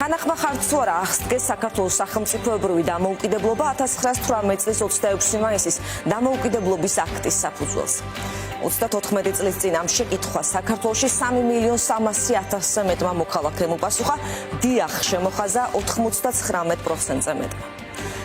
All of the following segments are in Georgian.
თანახმა ხარც თუ არა აღსდგეს საქართველოს სახელმწიფოებრივი დამოუკიდებლობა 1918 წლის 26 მაისის დამოუკიდებლობის აქტის საფუძველზე. 34 წლის წინ ამ შეკითხვას საქართველოში 3.300.000-ზე მეტმა მოქალაქემ უპასუხა, დიახ შემოხაზა 99%-ზე მეტმა.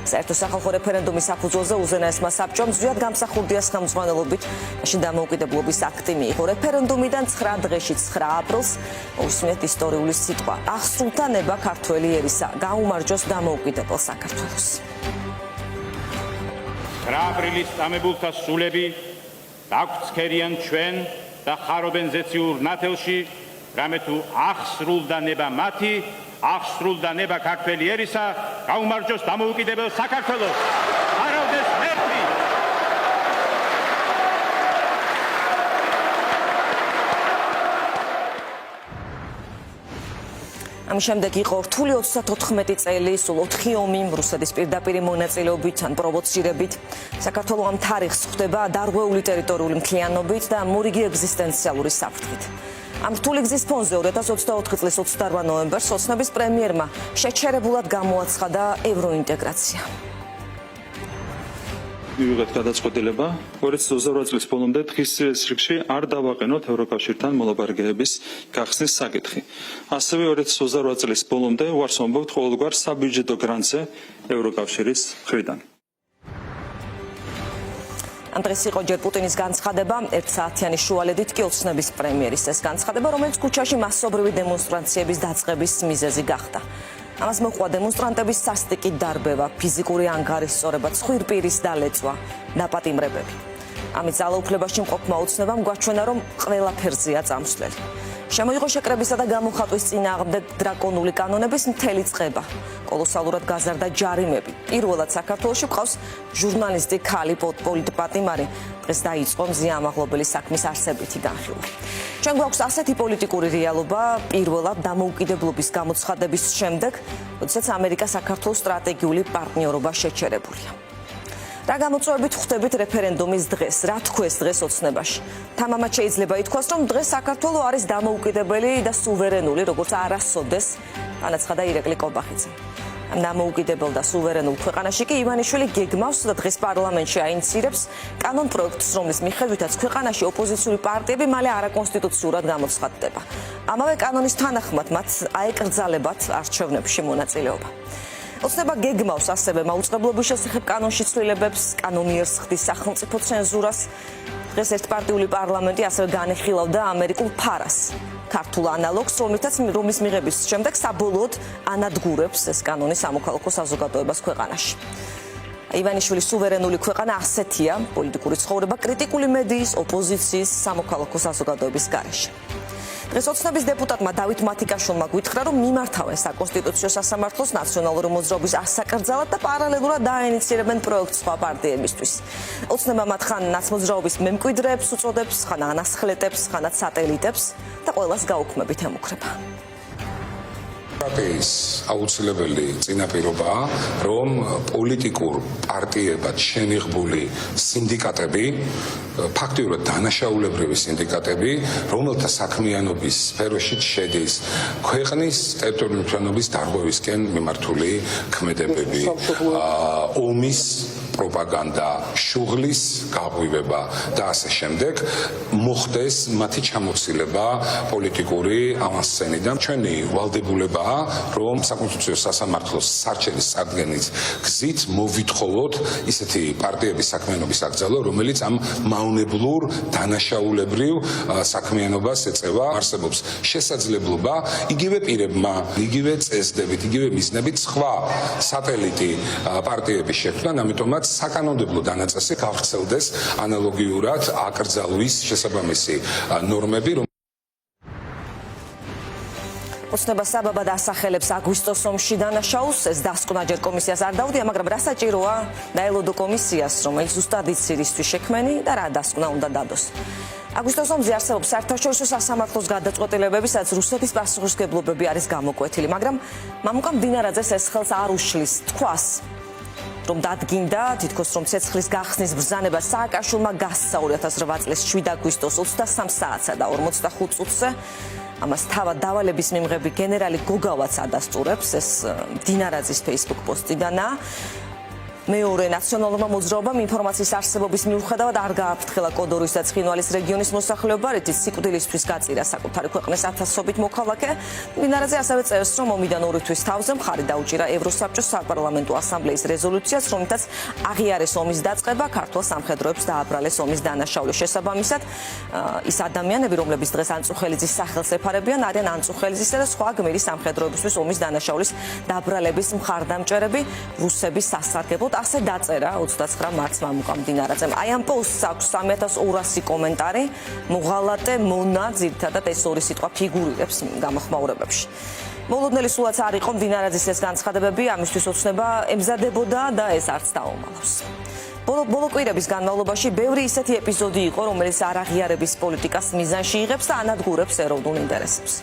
საერთო სახალხო რეფერენდუმის საფუძველზე უზენაესმა საბჭომ ზვიად გამსახურდიას ხელმძღვანელობით მაშინ დამოუკიდებლობის აქტი მიიღო. რეფერენდუმიდან 9 დღეში 9 აპრილს უსმენთ ისტორიული სიტყვა. აღსრულდა ნება ქართველი ერისა, გაუმარჯოს დამოუკიდებელ საქართველოს. 9 აპრილის წამებულთა სულები დაგვრცქერიან ჩვენ და ხარობენ ზეციურ ნათელში, რამე თუ აღსრულდა ნება მათი, აღსრულდა ნება ქართველი ერისა, გაუმარჯოს დამოუკიდებელ საქართველოს. არავდეს მერტი. ამ შემდეგ იყო რთული 34 წელი, სულ 4 ომი რუსეთის პირდაპირ მონაწილეობით ან პროვოცირებით. საქართველო ამ თარიღს ხვდება დარღვეული ტერიტორიული მთლიანობით და მორიგი ეგზისტენციალური საფრთხით. ამ რთული გზის ფონზე 2024 წლის 28 ნოემბერს ოცნების პრემიერმა შეჩერებულად გამოაცხადა ევროინტეგრაცია. მივიღეთ გადაწყვეტილება 2028 წლის ბოლომდე დღის რიგში არ დავაყენოთ ევროკავშირთან მოლაპარაკებების გახსნის საკითხი. ასევე 2028 წლის ბოლომდე უარს ვამბობთ ყოველგვარ საბიუჯეტო გრანტზე ევროკავშირის მხრიდან. ამ დღეს იყო ჯერ პუტინის განცხადება, 1 საათიანი შუალედით კი ოცნების პრემიერის ეს განცხადება, რომელიც ქუჩაში მასობრივი დემონსტრაციების დაწყების მიზეზი გახდა. ამას მოჰყვა დემონსტრანტების სასტიკი დარბევა, ფიზიკური ანგარიშწორება, ცხვირპირის დალეწვა, დაპატიმრებები. ამით ძალაუფლებაში მყოფმა ოცნებამ გვაჩვენა, რომ ყველაფერზეა წამსვლელი. შემოიღო შეკრებისა და გამოხატვის წინააღმდეგ დრაკონული კანონების მთელი წყება. კოლოსალურად გაზარდა ჯარიმები. პირველად საქართველოში გვყავს ჟურნალისტი ქალი პოლიტპატიმარი. დღეს დაიწყო მზიამაღლობელი საქმის არსებითი განხილვა. ჩვენ გვაქვს ასეთი პოლიტიკური რეალობა პირველად დამოუკიდებლობის გამოცხადების შემდეგ, როდესაც ამერიკა საქართველოს სტრატეგიული პარტნიორობა შეჩერებულია. რა გამოწვევებით ხვდებით რეფერენდუმის დღეს, რა თქვეს დღეს ოცნებაში? თამამად შეიძლება ითქვას, რომ დღეს საქართველო არის დამოუკიდებელი და სუვერენული, როგორც არასოდეს განაცხადა ირაკლი კობახიძე. ამ დამოუკიდებელ და სუვერენულ ქვეყანაში კი ივანიშვილი გეგმავს და დღეს პარლამენტში აინიცირებს კანონ პროექტს, რომლის მიხედვითაც ქვეყანაში ოპოზიციური პარტიები მალე არაკონსტიტუციურად გამოცხადდება. ამავე კანონის თანახმად მათ აეკრძალებათ არჩევნებში მონაწილეობა. ოცნება გეგმავს ასევე მაუწყებლობის შესახებ კანონში ცვლილებებს, კანონიერს ხდის სახელმწიფო ცენზურას. დღეს ერთპარტიული პარლამენტი ასევე განეხილავდა ამერიკულ ფარას, ქართულ ანალოგს, რომლის მიღების შემდეგ საბოლოოდ ანადგურებს ეს კანონი სამოქალაქო საზოგადოებას ქვეყანაში. ივანიშვილის სუვერენული ქვეყანა ასეთია პოლიტიკური ცხოვრება კრიტიკული მედიის, ოპოზიციის, სამოქალაქო საზოგადოების გარეშე. დღეს ოცნების დეპუტატმა დავით მათიკაშვილმა გითხრა, რომ მიმართავენ საკონსტიტუციო სასამართლოს ნაციონალური მოძრაობის ასაკრძალად და პარალელურად დააინიცირებენ პროექტს სხვა პარტიებისთვის. ოცნება მათ ხან ნაცმოძრაობის მემკვიდრეებს უწოდებს, ხან ანასხლეტებს, ხანაც სატელიტებს და ყველას გაუქმებით ემუქრება. პარტიის აუცილებელი წინაპირობაა, რომ პოლიტიკურ პარტიებად შენიღბული სინდიკატები, ფაქტიურად დანაშაულებრივი სინდიკატები, რომელთა საქმიანობის სფეროში შედის ქვეყნის ტერიტორიული მთლიანობის დარღვევისკენ მიმართული ქმედებები, ომის პროპაგანდა, შუღლის გაღვივება და ასე შემდეგ, მოხდეს მათი ჩამოცილება პოლიტიკური ავანსცენიდან. ჩვენი ვალდებულებაა, რომ საკონსტიტუციო სასამართლოს სარჩელის წარდგენის გზით მოვითხოვოთ ისეთი პარტიების საქმიანობის აკრძალვა, რომელიც ამ მავნებლურ დანაშაულებრივ საქმიანობას ეწევა. არსებობს შესაძლებლობა იგივე პირებმა, იგივე წესდებით, იგივე მიზნებით სხვა სატელიტი პარტიების შექმნან, ამიტომაც საკანონმდებლო დანაწესი გავრცელდეს ანალოგიურად აკრძალვის შესაბამისი ნორმები. ოცნება საბაბად ასახელებს აგვისტოს ომში დანაშაულს, ეს დასკვნა ჯერ კომისიას არ დაუდია, მაგრამ რა საჭიროა დაელოდო კომისიას, რომელიც ზუსტად იცის რისთვის შექმენი და რა დასკვნა უნდა დადოს. აგვისტოს ომზე არსებობს საერთაშორისო სასამართლოს გადაწყვეტილებები, სადაც რუსეთის პასუხისმგებლობები არის გამოკვეთილი, მაგრამ მამუკა მდინარაძეს ეს ხელს არ უშლის თქვას, რომ დადგინდა თითქოს რომ ცეცხლის გახსნის ბრძანება სააკაშვილმა გასცა 2008 წლის 7 აგვისტოს 23 საათსა და 45 წუთზე ამას თავად დავალების მიმღები გენერალი გოგავაც ადასტურებს, ეს დინარაძის Facebook პოსტიდანაა. მეორე ნაციონალურმა მოძრაობამ ინფორმაციის არსებობის მიუხედავად არ გააფრთხილა კოდორის და ცხინვალის რეგიონის მოსახლეობა, რითიც სიკვდილისთვის გაწირა საკუთარი ქვეყნის ათასობით მოქალაქე. დინარაძე ასევე წერს, რომ ომიდან 2 თვის თავზე მხარი დაუჭირა ევროსაბჭოს საპარლამენტო ასამბლეის რეზოლუციას, რომლითაც აღიარეს ომის დაწყება, ქართულ სამხედროებს დააბრალეს ომის დანაშაულის შესაბამისად. ის ადამიანები, რომლებიც დღეს ანწუხელიძის სახელს ეფარებიან, არიან ანწუხელიძისა და სხვა გმირი სამხედროებისთვის ომის დანაშაულის დაბრალების მხარდამჭერები, რუსების სასარგებლოდ. ასე დაწერა 29 მარტს მამუკამ დინარაძემ. აი ამ პოსტს აქვს 3200 კომენტარი, მოღალატე, მონა, ძირითადად ეს ორი სიტყვა ფიგურირებს გამოხმაურებებში. მოლოდნელი სულაც არ იყო დინარაძის ეს განცხადებები, ამისთვის ოცნება ემზადებოდა და ეს არც დაუმალავს. ბოლო კვირების განმავლობაში ბევრი ისეთი ეპიზოდი იყო, რომელიც არაღიარების პოლიტიკას მიზანში იღებს და ანადგურებს ეროვნულ ინტერესებს.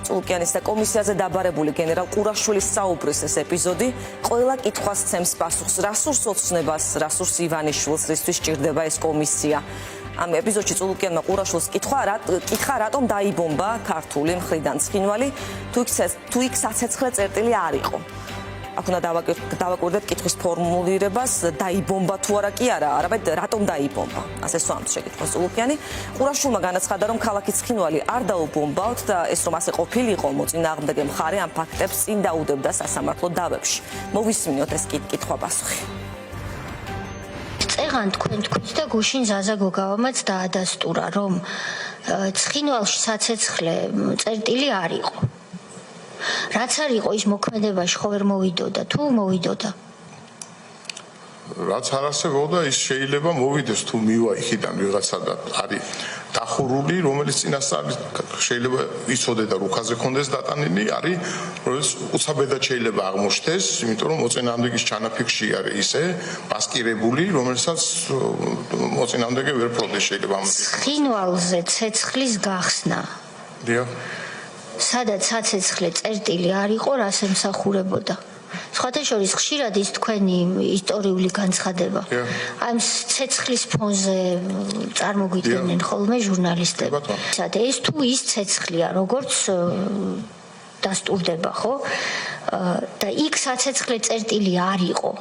წულუკიანის და კომისიაზე დაბარებული გენერალ ყურაშვილის საუბრის ეს ეპიზოდი ყველა კითხვას ცემს პასუხს, რა სურს ოცნებას, რა სურს ივანიშვილს, რისთვის ჭირდება ეს კომისია. ამ ეპიზოდში წულუკიანმა ყურაშვილს კითხა, რატომ დაიბომბა ქართული მხრიდან ცხინვალი, თუ იქ საცეცხლე წერტილი არ იყო. აქ უნდა დავაკვირდეთ კითხვის ფორმულირებას, დაიბომბა თუ არა კი არა, არამედ რატომ დაიბომბა. ასე სვამთ შეკითხვას წულუკიანი. ყურაშვილმა განაცხადა, რომ ქალაქი ცხინვალი არ დაუბომბავთ და ეს რომ ასე ყოფილიყო, მოწინააღმდეგე მხარე ამ ფაქტებს წინ დაუდებდა სასამართლო დავებში. მოვისმინოთ ეს კითხვა-პასუხი. წეღან თქვენთვის და გუშინ ზაზა გოგავამაც დაადასტურა, რომ ცხინვალში საცეცხლე წერტილი არ იყო. რაც არ იყო ის მოქმედებაში ხო ვერ მოვიდოდა თუ მოვიდოდა? რაც არ არსებობდა ის შეიძლება მოვიდეს თუ მივა იქიდან ვიღაცა და არის დახურული, რომელიც წინასწარ შეიძლება იცოდე და რუქაზე კონდეს დატანილი, არის რომელიც უცაბედად შეიძლება აღმოჩნდეს, იმიტომ რომ მოწინააღმდეგის ჩანაფიქრში არის ისე მასკირებული, რომელსაც მოწინააღმდეგე ვერ პროდეს შეიძლება ამის. ცხინვალზე ცეცხლის გახსნა. დიახ. სადაც საცეცხლე წერტილი არ იყო, რას ემსახურებოდა. სხვათა შორის ხშირად ის თქვენი ისტორიული განცხადება. ამ ცეცხლის ფონზე წარმოგვიდგენენ ხოლმე ჟურნალისტები. ეს თუ ის ცეცხლია, როგორც დასტურდება, ხო? და იქ საცეცხლე წერტილი არ იყო.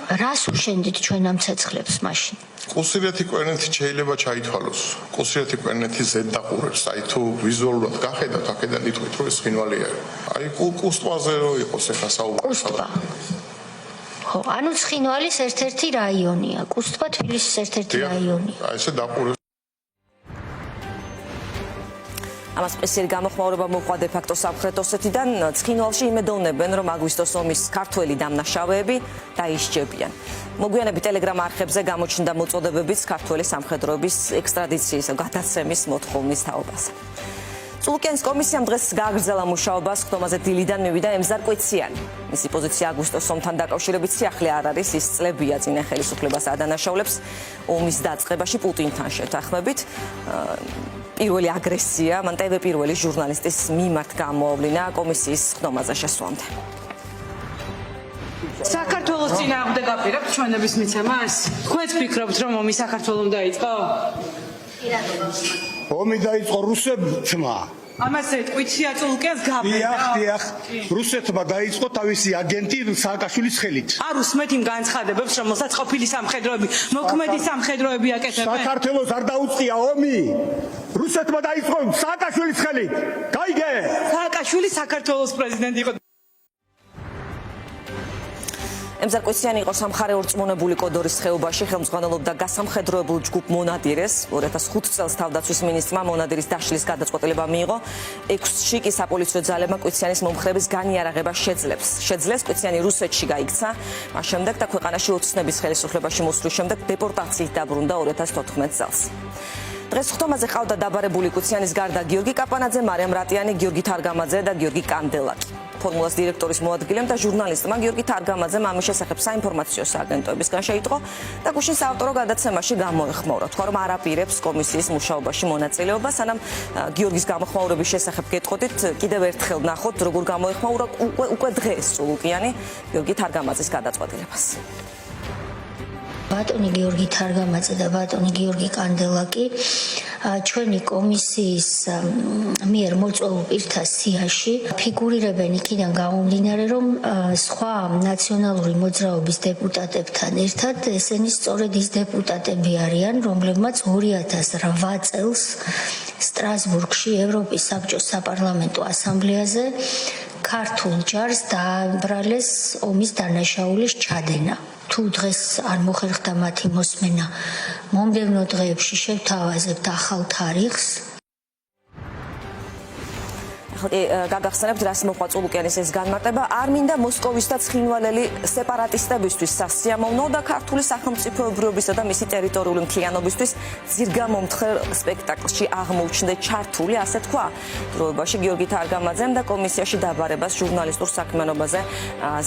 რას უშენდით ჩვენ ამ ცეცხლებს მაშინ? კულსირეთი კვერნეთი შეიძლება ჩაითვალოს. კულსირეთი კვერნეთი ზედდაყურებს. აი თუ ვიზუალურად გახედავთ, აქედან იტყვით რომ ეს ცხინვალი არის. აი კუსტვაზე რო იყოს ახლა საუბარი. კუსტვა. ხო, ანუ ცხინვალის ერთ-ერთი რაიონია. კუსტვა თბილისის ერთ-ერთი რაიონია. აი ესე დაყურებს. ამას სპეციალური გამოხმაურება მოყვა დე ფაქტო სამხრეთ ოსეთიდან. ცხინვალში იმედოვნებენ, რომ აგვისტოს ომის ქართველი დამნაშავეები დაისჯებიან. მოგვიანებით ტელეგრამ არხებზე გამოჩნდა მოწოდებებიც ქართველი სამხედროების ექსტრადიციის გადაცემის მოთხოვნის თაობაზე. წულუკიანის კომისიამ დღეს გააგრძელა მუშაობა სხდომაზე დილიდან მივიდა ემზარ კვიციანი. მისი პოზიცია აგვისტოს ომთან დაკავშირებით სიახლე არ არის, ის წლებია წინა ხელისუფლებას ადანაშაულებს ომის დაწყებაში პუტინთან შეთანხმებით. პირველი აგრესია, მან ტევ პირველი ჟურნალისტის მიმართ გამოავლინა კომისიის სხდომაზე შესვლამდე. საქართველოს წინააღმდეგ აპირებთ ჩვენების მიცემას? თქვენც ფიქრობთ, რომ ომი საქართველოს დაიწყო? ომი დაიწყო რუსებმა. ამას ეტყვიცია წულუკიანს გაფრინდა? დიახ, რუსეთმა დაიწყო თავისი აგენტი სააკაშვილის ხელით. არ უსმენთ იმ განცხადებებს, რომელსაც ყოფილი სამხედროები, მოქმედი სამხედროები აკეთებენ? საქართველოს არ დაუწყია ომი. რუსეთმა დაიწყო სააკაშვილის ხელით. გაიგე? სააკაშვილი საქართველოს პრეზიდენტი იყო. ემზარ კვიციანი იყო სამხარე ორწმუნებული კოდორის ხეობაში, ხელმძღვანელობდა გასამხედროებულ ჯგუფ მონადირეს. 2005 წელს თავდაცვის მინისტრმა მონადირის დაშლის გადაწყვეტილება მიიღო. 6-ში კი საპოლიციო ძალებმა კვიციანის მომხრების განიარაღება შეძლეს. კვიციანი რუსეთში გაიქცა. მას შემდეგ და ქვეყანაში ოცნების ხელისუფლებაში მოსვლის შემდეგ დეპორტაციით დაბრუნდა 2014 წელს. დღეს სხდომაზე ყავდა დაბარებული კვიციანის გარდა გიორგი კაპანაძე, მარიამ რატიანი, გიორგი თარგამაძე და გიორგი კანდელაკი. ფორმულას დირექტორის მოადგილემ და ჟურნალისტმა გიორგი თარგამაძემ ამის შესახებ საინფორმაციო სააგენტოებისგან შეიტყო და გუშინ საავტორო გადაცემაში გამოეხმაურა. თქვა, რომ არ აპირებს კომისიის მუშაობაში მონაწილეობა, სანამ გიორგის გამოხმაურების შესახებ გეტყოდით, კიდევ ერთხელ ნახოთ, როგორ გამოეხმაურა უკვე დღეს წულუკიანი გიორგი თარგამაძის გადაწყვეტილებას. ბატონი გიორგი თარგამაძე და ბატონი გიორგი კანდელაკი ჩვენი კომისიის მიერ მოწვეულ პირთა სიაში ფიგურირებენ იქიდან გამომდინარე, რომ სხვა ნაციონალური მოძრაობის დეპუტატებთან ერთად ესენი სწორედ ის დეპუტატები არიან, რომლებმაც 2008 წელს სტრასბურგში ევროპის საბჭოს საპარლამენტო ასამბლეაზე ქართულ ჯარს დააბრალეს ომის დანაშაულის ჩადენა. თუ დღეს არ მოხერხდა მათი მოსმენა, მომდევნო დღეებში შევთავაზებთ ახალ თარიღს. გაგახსენებთ, რას მოყვა წულუკიანის ეს განმარტება, არ მინდა მოსკოვის და ცხინვალელი სეპარატისტებისთვის სასიამოვნო და ქართული სახელმწიფოებრიობისა და მისი ტერიტორიული მთლიანობისთვის ძირგამომთხელ სპექტაკლში აღმოუჩნდა ჩართული, ასე თქვა. დროებაში გიორგი თარგამაძემ და კომისიაში დაბარებას ჟურნალისტურ საქმიანობაზე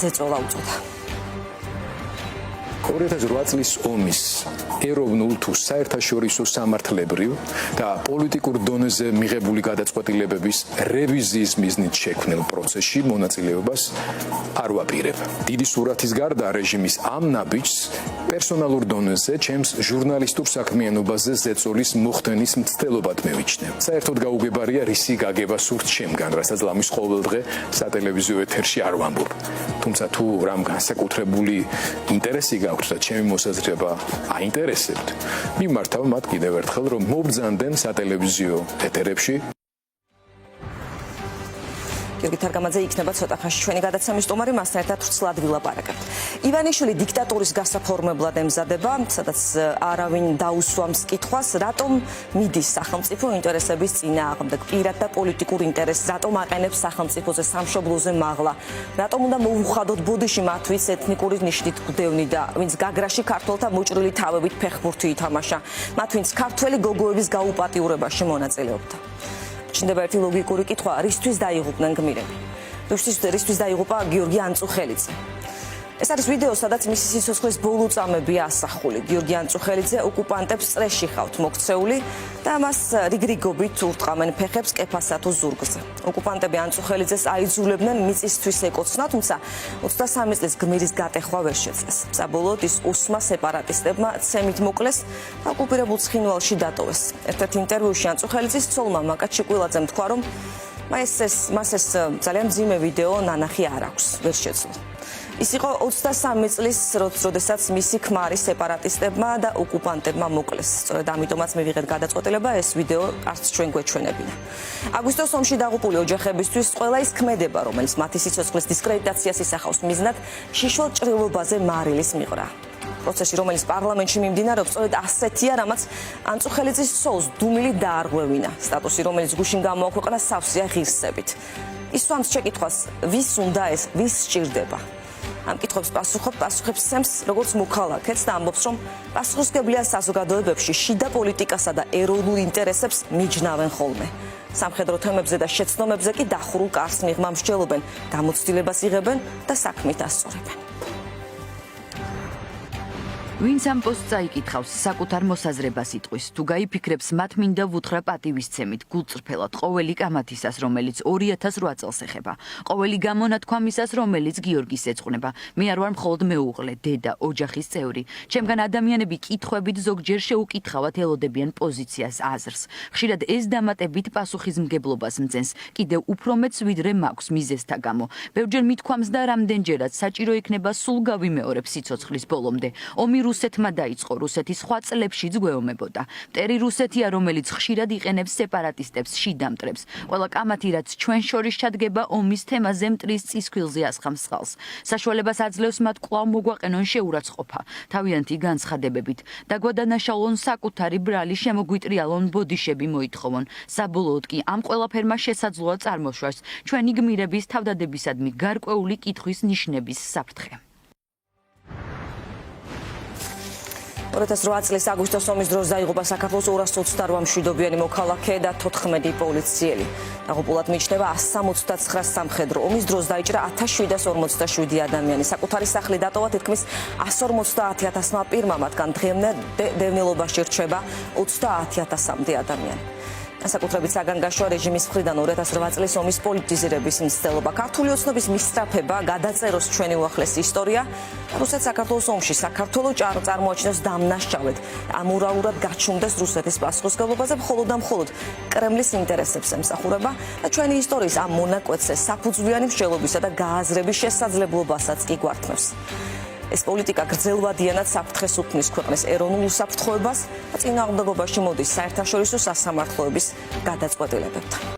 ზეწოლა უწოდა. 2008 წლის ომის ეროვნულ თუ საერთაშორისო სამართლებრივ და პოლიტიკურ დონეზე მიღებული გადაწყვეტილებების რევიზიის მიზნით შექმნილ პროცესში მონაწილეობას არ ვაპირებ. დიდი სურათის გარდა რეჟიმის ამ ნაბიჯს პერსონალურ დონეზე ჩემს ჟურნალისტურ საქმიანობაზე ზეწოლის მოხდენის მცდელობად მევიჩნევ. საერთოდ გაუგებარია რისი გაგება სურთ ჩემგან, რასაც ლამის ყოველდღე სატელევიზიო ეთერში არ ვამბობ. თუმცა თუ რამ განსაკუთრებული ინტერესი გაქვთ და ჩემი მოსაზრება აინტერესებთ, მიმართავ მათ კიდევ ერთხელ, რომ მობრძანდნენ სატელევიზიო ეთერებში. გიორგი თარგამაძე იქნება ცოტა ხანში ჩვენი გადაცემის სტუმარი, მასთან ერთად ვრცლად ვილაპარაკებთ. ივანიშვილი დიქტატურის გასაფორმებლად ემზადება, სადაც არავინ დაუსვამს კითხვას, რატომ მიდის სახელმწიფო ინტერესების წინააღმდეგ, პირად და პოლიტიკურ ინტერესს, რატომ აყენებს სახელმწიფოზე სამშობლოზე მაღლა, რატომ უნდა მოუხადოთ ბოდიში მათ, ვინც ეთნიკური ნიშნით გვდევნი და ვინც გაგრაში ქართველთა მოჭრილი თავებით ფეხბურთი ითამაშა, მათ ვინც ქართველი გოგოების გაუპატიურებაში მონაწილეობდა. ჩნდება ერთი ლოგიკური კითხვა, რისთვის დაიღუპნენ გმირები? რისთვის დაიღუპა გიორგი ანწუხელიძე? ეს არის ვიდეო, სადაც მისი სიცოცხლის ბოლო წამებია ასახული. გიორგი ანწუხელიძე ოკუპანტებს წრეში ხავთ მოქცეული და მას რიგრიგობით ურტყამენ ფეხებს კეფასა თუ ზურგზე. ოკუპანტები ანწუხელიძეს აიძულებდნენ მიწისთვის ეკოცნა, თუმცა 23 წლის გმირის გატეხვა ვერ შეძლეს. საბოლოოდ ის უსმა სეპარატისტებმა ცემით მოკლეს და ოკუპირებულ ცხინვალში დატოვეს. ერთ-ერთ ინტერვიუში ანწუხელიძის ცოლმა მაკა ჩიკვილაძემ თქვა, რომ მას ეს ძალიან მძიმე ვიდეო ნანახი არ აქვს, ვერ შეძლო. ის იყო 23 წლის, როდესაც მისი ქმარი სეპარატისტებმა და ოკუპანტებმა მოკლეს. სწორედ ამიტომაც მივიღეთ გადაწყვეტილება ეს ვიდეო არც ჩვენ გვეჩვენებინა. აგვისტოს ომში დაღუპული ოჯახებისთვის ყველა ის ქმედება, რომელიც მათი სიცოცხლის დისკრედიტაციას ისახავს მიზნად, შიშველ ჭრილობაზე მარილის მიღრა. პროცესი, რომელიც პარლამენტში მიმდინარეობს, სწორედ ასეთია, რამაც ანწუხელიძის ცოლს დუმილი დაარღვევინა. სტატუსი, რომელიც გუშინ გამოაქვეყნა, სავსეა ღირსებით. ის სვამს შეკითხვას, ვის უნდა ეს, ვის სჭირდება? ამ კითხვებს პასუხებს სცემს როგორც მოქალაქეც და ამბობს, რომ პასუხისმგებლია საზოგადოებებში შიდა პოლიტიკასა და ეროვნულ ინტერესებს მიჯნავენ ხოლმე. სამხედრო თემებზე და შეცდომებზე კი დახურულ კარს მიღმა მსჯელობენ, გამოცდილებას იღებენ და საქმით ასწორებენ. ვინც ამ პოსტს წაიკითხავს, საკუთარ მოსაზრებას იტყვის, თუ გაიფიქრებს, მათ მინდა ვუთხრა პატივისცემით, გულწრფელად, ყოველი კამათისას, რომელიც 2008 წელს ეხება, ყოველი გამონათქვამისას, რომელიც გიორგის ეძღვნება. მე არ ვარ მხოლოდ მეუღლე, დედა, ოჯახის წევრი. ჩემგან ადამიანები კითხვებით ზოგჯერ შეუკითხავად ელოდებიან პოზიციას, აზრს. ხშირად ეს დამატებით პასუხისმგებლობას მძენს, კიდევ უფრო მეც ვიდრე მაქვს მიზეზთა გამო. ბევრჯერ მithქვამს და რამდენჯერაც საჭირო იქნება სულ გავიმეორებ სიცოცხლის ბოლომდე. ომი რუსეთმა დაიწყო, რუსეთი სხვა წლებშიც გვეომებოდა. მტერი რუსეთია, რომელიც ხშირად იყენებს სეპარატისტებს, შიდამტრებს. ყველა კამათი, რაც ჩვენ შორის ჩადგება, ომის თემაზე მტრის წისქვილზე ასხამს ხალხს. საშუალებას აძლევს მათ კვლავ მოგვაყენონ შეურაცხყოფა, თავიანთი განცხადებებით. დაგვადანაშაულონ საკუთარი ბრალი, შემოგვიტრიალონ ბოდიშები მოითხოვონ. საბოლოოდ კი ამ ყველაფერმა შესაძლოა წარმოშვას ჩვენი გმირების თავდადებისადმი გარკვეული კითხვის ნიშნების საფრთხე. 2008 წლის აგვისტოს ომის დროს დაიღუპა საქართველოს 228 მშვიდობიანი მოქალაქე და 14 პოლიციელი. დაღუპულად მიიჩნევა 169 სამხედრო. ომის დროს დაიჭრა 1747 ადამიანი. საკუთარი სახლი დატოვა თითქმის 150,000-მა პირმა, მათგან დღემდე დევნილობაში რჩება 30,000-მდე ადამიანი. განსაკუთრებით საგანგაშოა რეჟიმის მხრიდან 2008 წლის ომის პოლიტიზირების მცდელობა. ქართული ოცნების მისწრაფება გადაწეროს ჩვენი უახლესი ისტორია. რუსეთ საქართველოს ომში საქართველო წარმოაჩინოს დამნაშავედ. ამურაურად გაჩუმდეს რუსეთის პასუხისმგებლობაზე მხოლოდ და მხოლოდ კრემლის ინტერესებს ემსახურება და ჩვენი ისტორიის ამ მონაკვეთზე საფუძვლიანი მსჯელობისა და გააზრების შესაძლებლობასაც იგwართმევს. ეს პოლიტიკა გრძელვადიანად საფრთხეს უქმნის ქვეყნის ეროვნულ უსაფრთხოებას და წინააღმდეგობაში მოდის საერთაშორისო სასამართლოების გადაწყვეტილებებთან.